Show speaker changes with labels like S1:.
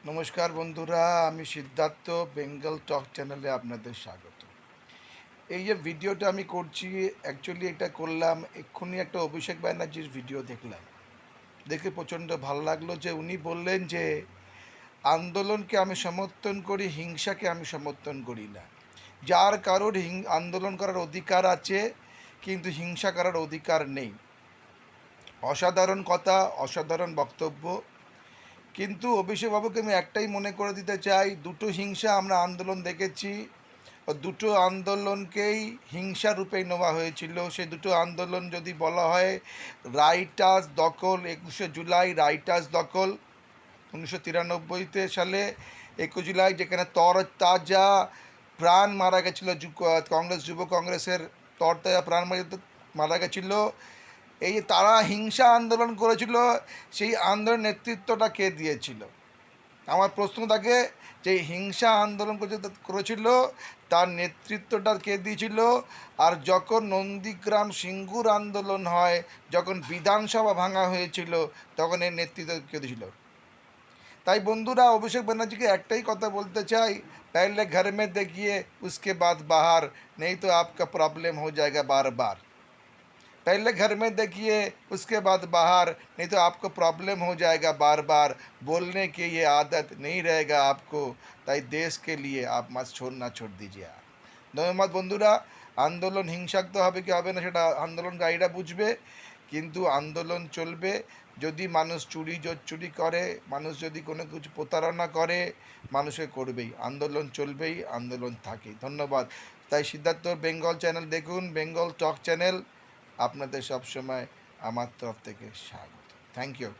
S1: নমস্কার বন্ধুরা, আমি সিদ্ধার্থ বেঙ্গল টক চ্যানেলে আপনাদের স্বাগত। এই যে ভিডিওটা আমি করছি, অ্যাকচুয়ালি এটা করলাম এক্ষুনি একটা অভিষেক ব্যানার্জির ভিডিও দেখলাম। দেখে প্রচণ্ড ভালো লাগলো যে উনি বললেন যে আন্দোলনকে আমি সমর্থন করি, হিংসাকে আমি সমর্থন করি না। যার কারোর আন্দোলন করার অধিকার আছে, কিন্তু হিংসা করার অধিকার নেই। অসাধারণ কথা, অসাধারণ বক্তব্য। কিন্তু অভিষেকবাবুকে আমি একটাই মনে করে দিতে চাই, দুটো হিংসা আমরা আন্দোলন দেখেছি, ও দুটো আন্দোলনকেই হিংসা রূপেই নেওয়া হয়েছিল। সেই দুটো আন্দোলন যদি বলা হয়, রাইটার্স দখল 21শে জুলাই, রাইটার্স দখল 1993 সালে 21 জুলাই, যেখানে তরতাজা প্রাণ মারা গেছিলো, কংগ্রেস যুব কংগ্রেসের তরতাজা প্রাণ মারা গেছিল। এই যে তারা হিংসা আন্দোলন করেছিল, সেই আন্দোলনের নেতৃত্বটা কে দিয়েছিল? আমার প্রশ্ন থাকে যে হিংসা আন্দোলন করেছিল, তার নেতৃত্বটা কে দিয়েছিল? আর যখন নন্দীগ্রাম সিঙ্গুর আন্দোলন হয়, যখন বিধানসভা ভাঙা হয়েছিল, তখন এর নেতৃত্ব কে দিয়েছিল? তাই বন্ধুরা, অভিষেক ব্যানার্জিকে একটাই কথা বলতে চাই, पहले घर में देखिए उसके बाद बाहर, नहीं तो आपका प्रॉब्लम हो जाएगा बार बार। पहले घर में देखिए उसके बाद बाहर, नहीं तो आपको प्रॉब्लम हो जाएगा बार बार। बोलने की ये आदत नहीं रहेगा आपको, তাই দেশকে लिए आप मत छोड़ना छोड़ दीजिए। ধন্যবাদ বন্ধুরা। আন্দোলন হিংসাত্মক হবে কি হবে না সেটা আন্দোলনকারীরা বুঝবে, কিন্তু আন্দোলন চলবে। যদি মানুষ চুরি করে, মানুষ যদি কোনো কিছু প্রতারণা করে, মানুষে করবেই, আন্দোলন চলবেই, আন্দোলন থাকেই। ধন্যবাদ। তাই সিদ্ধার্থ বেঙ্গল চ্যানেল দেখুন, বেঙ্গল টক চ্যানেল। আপনাদের সবসময় আমার তরফ থেকে স্বাগত। Thank you.